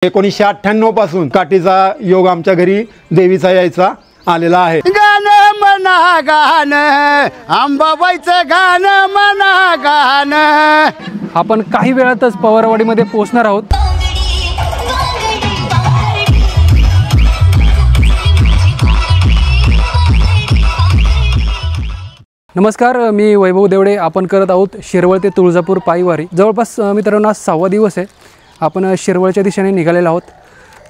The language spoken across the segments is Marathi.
1998 पासून काठीचा योग आमच्या घरी देवीचा यायचा आलेला आहे। गाणं म्हणा गाणं अंबाबाईचं गाणं म्हणा गाणं। आपण काही वेळातच पवारवाडीमध्ये पोहोचणार आहोत। नमस्कार, मी वैभव देवडे। आपण करत आहोत शिरवळ ते तुळजापूर पायीवारी। जवळपास मित्रांनो आज 6वा दिवस आहे। आपण शिरवळच्या दिशेने निघालेलो आहोत।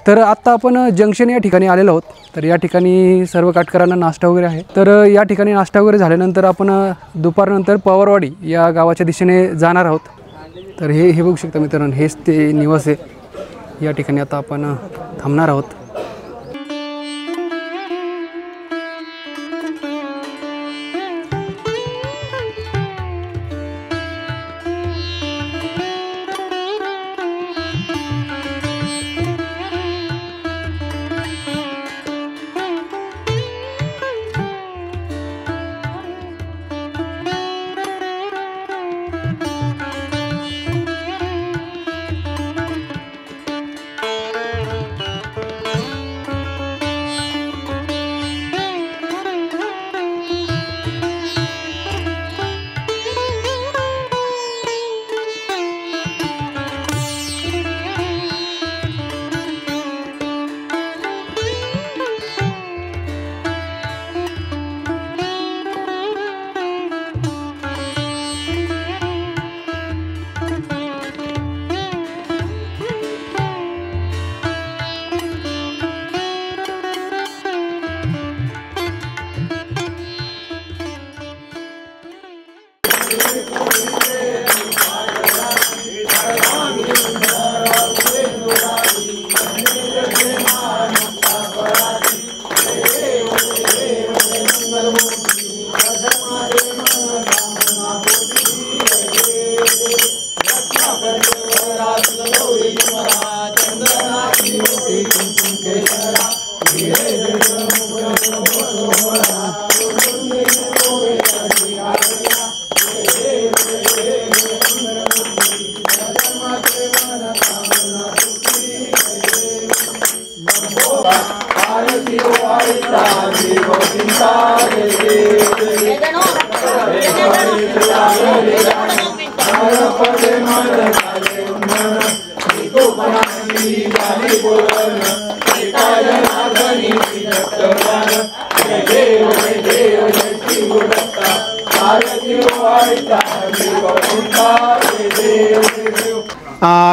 तर आत्ता आपण जंक्शन या ठिकाणी आलेलो आहोत। तर या ठिकाणी सर्व काठकरांना नाश्ता वगैरे आहे। तर या ठिकाणी नाश्ता वगैरे झाल्यानंतर आपण दुपारनंतर पवारवाडी या गावाच्या दिशेने जाणार आहोत। तर हे बघू शकता मित्रांनो, हेच ते निवास आहे। या ठिकाणी आता आपण थांबणार आहोत।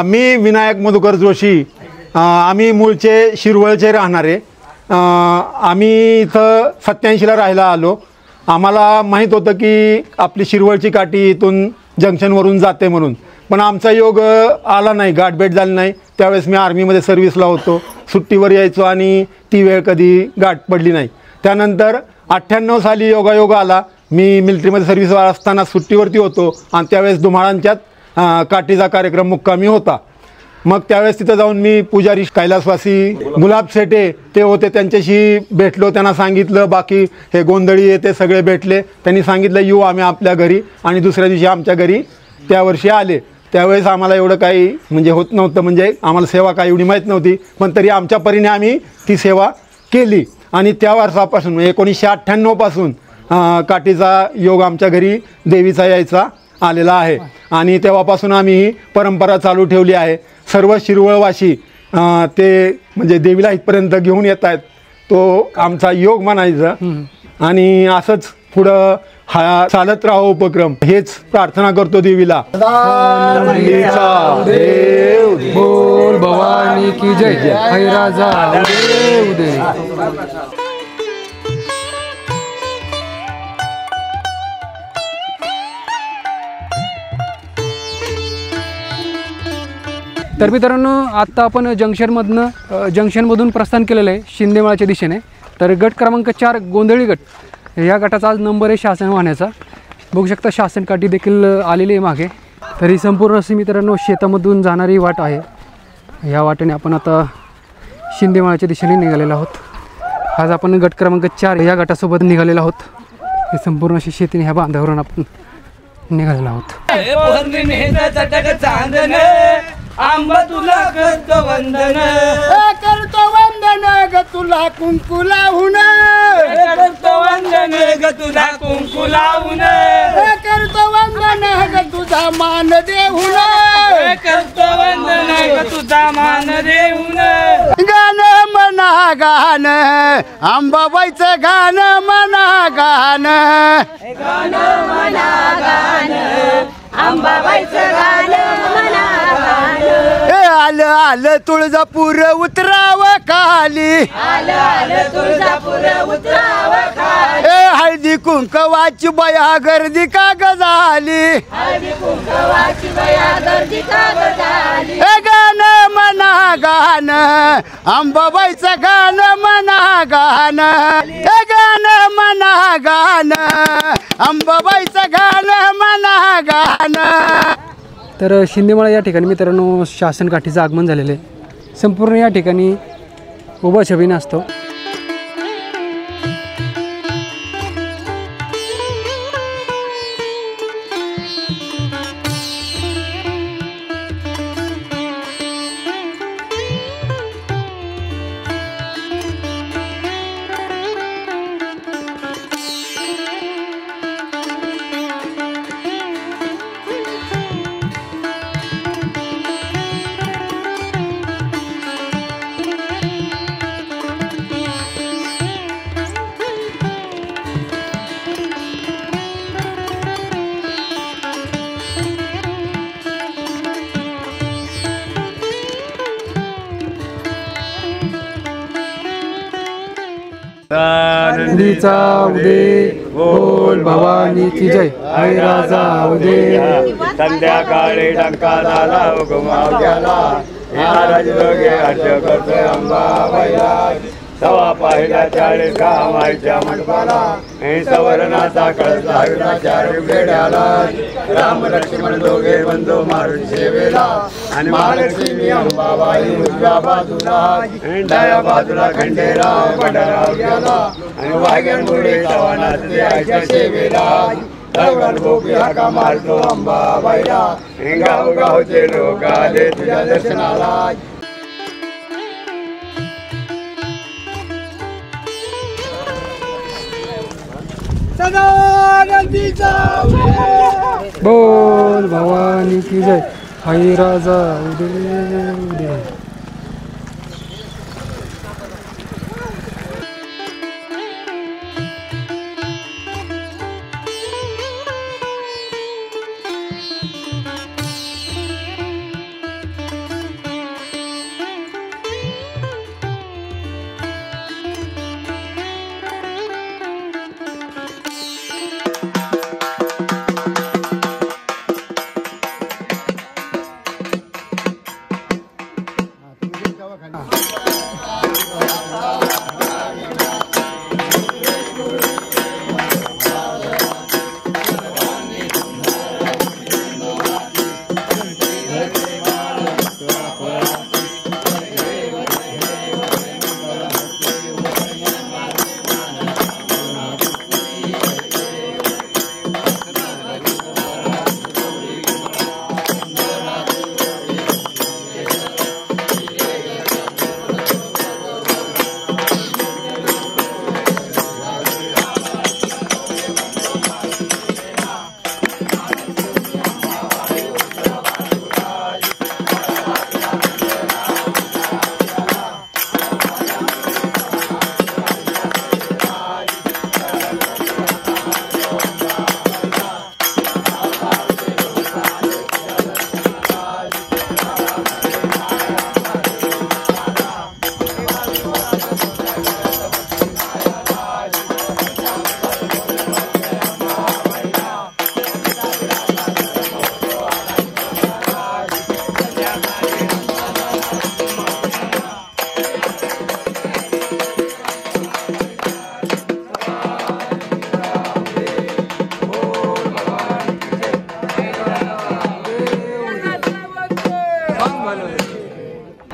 मी विनायक मधुकर जोशी। आम्ही मूळचे शिरवळचे राहणारे। आम्ही इथं 87ला राहायला आलो। आम्हाला माहीत होतं की आपली शिरवळची काठी इथून जंक्शनवरून जाते म्हणून, पण आमचा योग आला नाही, गाठभेट झाली नाही। त्यावेळेस मी आर्मीमध्ये सर्व्हिसला होतो, सुट्टीवर यायचो आणि ती वेळ कधी गाठ पडली नाही। त्यानंतर 98 साली योगायोग आला। मी मिलिटरीमध्ये सर्व्हिसवर असताना सुट्टीवरती होतो आणि त्यावेळेस धुमाळांच्यात काठीचा कार्यक्रम मुक्कामी होता। मग त्यावेळेस तिथं जाऊन मी पुजारी कैलासवासी गुलाब सेटे ते होते, त्यांच्याशी भेटलो। त्यांना सांगितलं, बाकी हे गोंधळी ते सगळे भेटले। त्यांनी सांगितलं येऊ आम्ही आपल्या घरी, आणि दुसऱ्या दिवशी आमच्या घरी त्या वर्षी आले। त्यावेळेस आम्हाला एवढं काही म्हणजे होत नव्हतं, म्हणजे आम्हाला सेवा काही एवढी माहीत नव्हती, पण तरी आमच्या परीने आम्ही ती सेवा केली। आणि त्या वर्षापासून 1998 पासून काठीचा योग आमच्या घरी देवीचा यायचा आलेला आहे। आणि तेव्हापासून आम्ही ही परंपरा चालू ठेवली आहे। सर्व शिरवळवासी ते म्हणजे देवीला इथपर्यंत घेऊन येत आहेत, तो आमचा योग म्हणायचा। आणि असंच पुढं हा चालत राहो उपक्रम, हेच प्रार्थना करतो देवीला। देव बोल भवानी की जय, जय राजा उदय उदय। तर मित्रांनो, आत्ता आपण जंक्शनमधून प्रस्थान केलेलं आहे शिंदेमाळ्याच्या दिशेने। तर गट क्रमांक 4 गोंधळी गट, या गटाचा आज नंबर आहे शासन वाहण्याचा। बघू शकता शासन काठी देखील आलेली आहे मागे। तर ही संपूर्ण अशी मित्रांनो शेतामधून जाणारी वाट आहे। या वाटेने आपण आता शिंदेमाळ्याच्या दिशेने निघालेलो आहोत। आज आपण गट क्रमांक 4 या गटासोबत निघालेलो आहोत। हे संपूर्ण अशी शेती ह्या बांधावरून आपण निघालेलो आहोत। आंबा तुला करतो वंदन करतो वंदन ग तुला कुंकू लावून करतो वंदन ग तुला कुंकू लावून करतो वंदन ग तुझा मान देऊन करतो वंदन ग तुझा मान देऊन गाणं म्हणा गाणं अंबाबाईचं गाणं म्हणा गाणं गाणं म्हणा गाणं अंबाबाईचं गाणं म्हणा गाणं आलं आलं तुळजापूर उतराव खाली आलं आलं तुळजापूर उतराव खाली हळदी कुंकवाची बया गर्दी का ग झाली हळदी कुंकवाची बया गर्दी का ग झाली गाणं म्हणा गाणं अंबाबाईचं गाणं म्हणा गाणं गाणं म्हणा गाणं अंबाबाईचं गाणं म्हणा गाणं. तर शिंदेमाळा या ठिकाणी मित्रांनो शासन काठीचं आगमन झालेलं आहे. संपूर्ण या ठिकाणी उभा छबिना असतो. नंदीचा उदे बोल भवानीची जय हरी राजा उदे. संध्याकाळी डंका झाला उगमाव गेला राजलोगे हट्ट करतोय अंबाबाईला सवा पाहिला 40 कामाईच्या मंडपाला सवर्णाचा कळसा चार बेड्याला राम लक्ष्मण दोघे बंधू मारून सेवेला आणि महालक्ष्मी अंबाबाई उजव्या बाजूला डाव्या बाजूला खंडेराव बंडाराव गेला आणि वाघ्यांमुळे चव्हाणात द्यायच्या सेवेला तळवण गोपी हाका मारतो अंबाबाईला गाव गावचे लोक आले तुझ्या दर्शनाला. बोल भवानीची जय हरी राजा उदे उदे.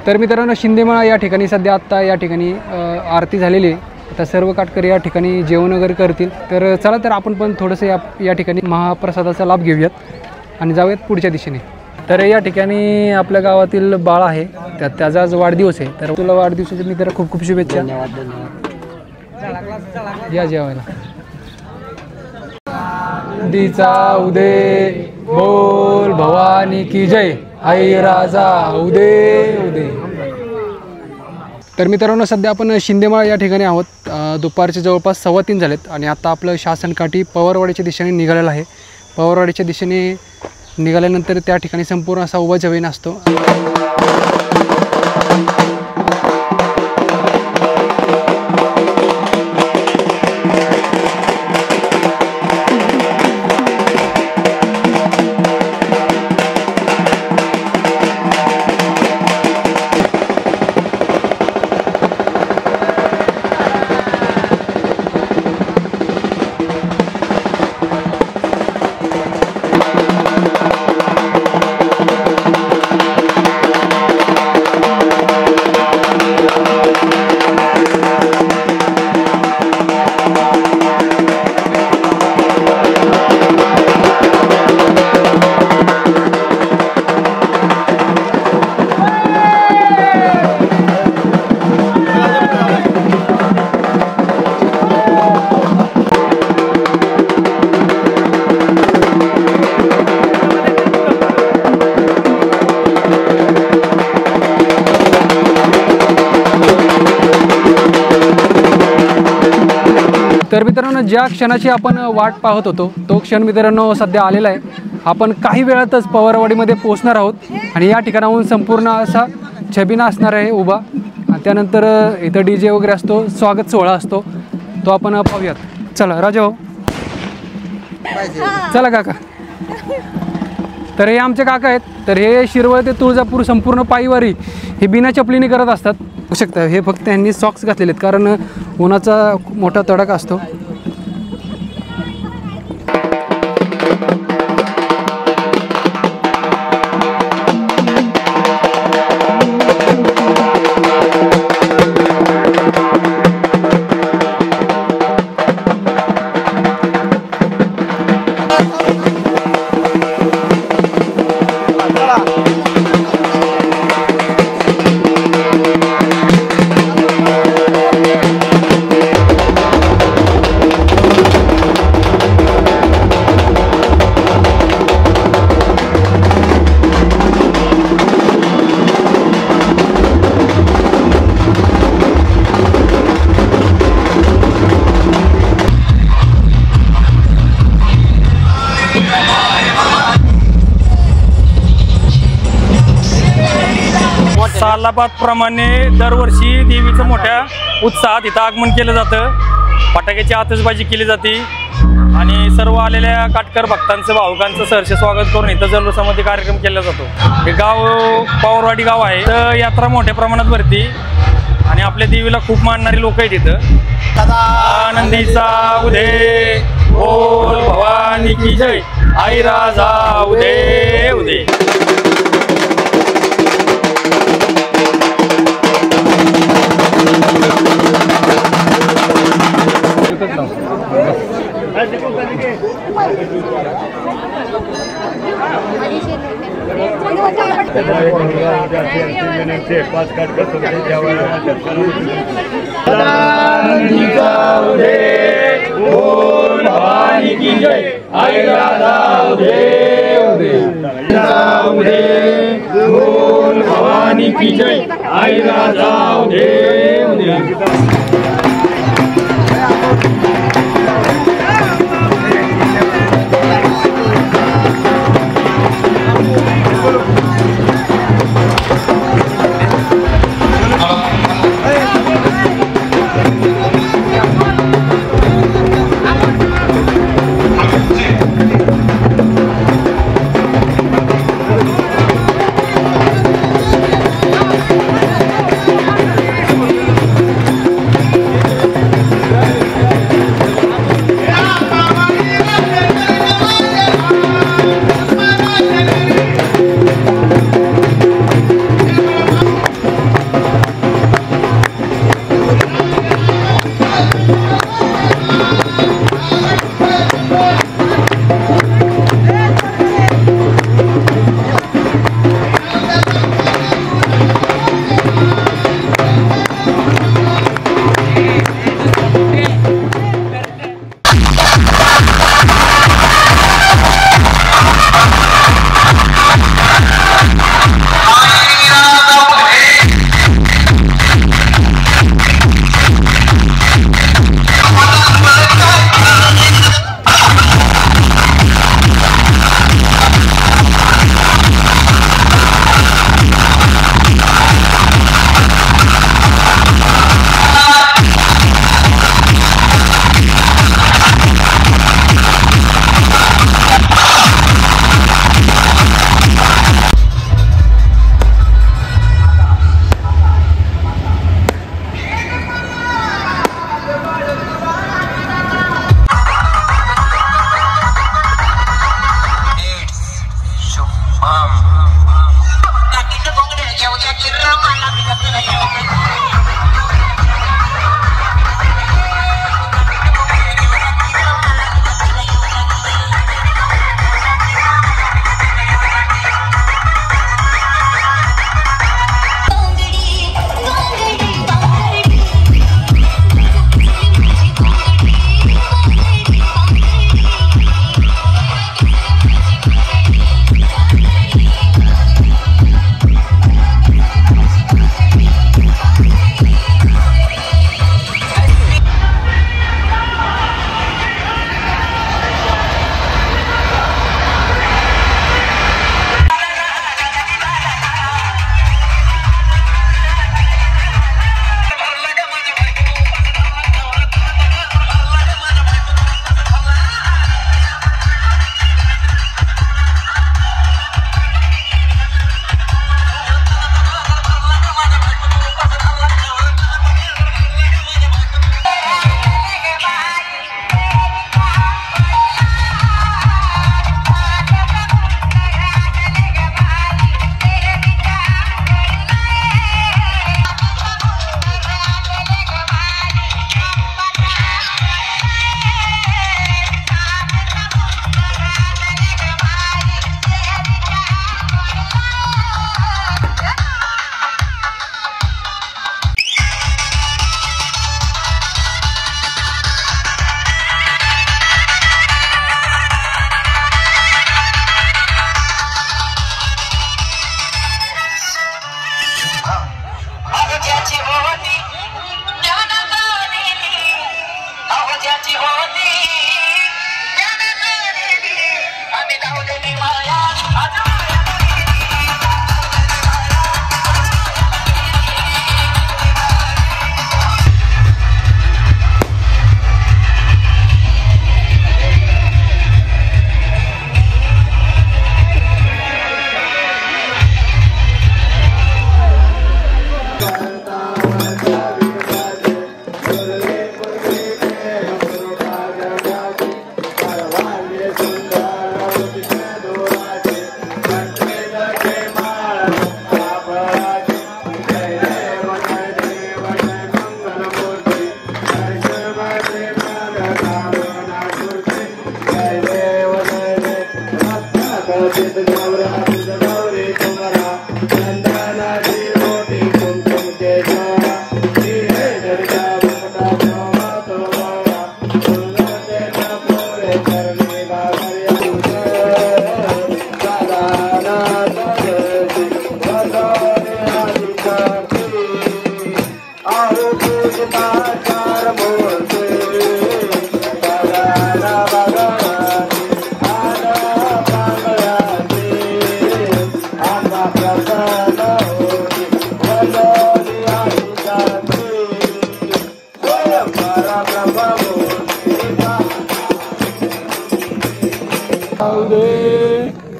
तर मित्रांनो शिंदेमाळा या ठिकाणी सध्या आत्ता या ठिकाणी आरती झालेली आहे. आता सर्व काटकरी या ठिकाणी जेवण वगैरे करतील. तर चला तर आपण पण थोडंसं या ठिकाणी महाप्रसादाचा लाभ घेऊयात आणि जाऊयात पुढच्या दिशेने. तर या ठिकाणी आपल्या गावातील बाळ आहे, त्याचा आज वाढदिवस आहे. तर तुला वाढदिवसाच्या मी तर खूप खूप शुभेच्छा. या जेवायला. नंदीचा उदय बोल भवानी की जय, आई राजा उदय उदय. तर मित्रांनो, सध्या आपण शिंदेमाळ या ठिकाणी आहोत. दुपारचे जवळपास 3:15 झालेत आणि आता आपलं शासनकाठी पवारवाडीच्या दिशेने निघालेलं आहे. पवारवाडीच्या दिशेने निघाल्यानंतर त्या ठिकाणी संपूर्ण असा उभा जमीन असतो. तर मित्रांनो, ज्या क्षणाची आपण वाट पाहत होतो तो क्षण मित्रांनो सध्या आलेला आहे. आपण काही वेळातच पवारवाडीमध्ये पोहोचणार आहोत आणि या ठिकाणाहून संपूर्ण असा छबिना असणार आहे उभा. त्यानंतर इथं DJ वगैरे असतो, स्वागत सोहळा असतो, तो आपण पाहूयात. चला राजा भाऊ, चला काका. तर हे आमचे काका आहेत. तर हे शिरवळ ते तुळजापूर संपूर्ण पायीवारी हे बिना चपलीने करत असतात. बघू शकता, हे फक्त त्यांनी सॉक्स घातलेले आहेत कारण उन्हाचा मोठा तडाखा असतो. सालाबादप्रमाणे दरवर्षी देवीचं मोठ्या उत्साहात इथं आगमन केलं जातं. फटाक्याची आतषबाजी केली जाते आणि सर्व आलेल्या काटकर भक्तांचं भाविकांचं सहर्ष स्वागत करून इथं जल्लोषामध्ये कार्यक्रम केला जातो. हे गाव पवारवाडी गाव आहे. तर यात्रा मोठ्या प्रमाणात भरती आणि आपल्या देवीला खूप मानणारी लोक आहेत इथं. आनंदीचा उदय बोल भवानी की जय, आई राजा उदय उदय. भवानी की जय, आई राजा उदय उदय.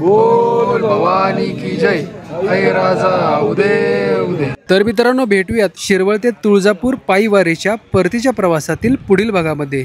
बोल भवानी की जय, हे राजा उदय उदय. तर मित्रांनो, भेटूयात शिरवळ ते तुळजापूर पायी वारीच्या परतीच्या प्रवासातील पुढील भागामध्ये.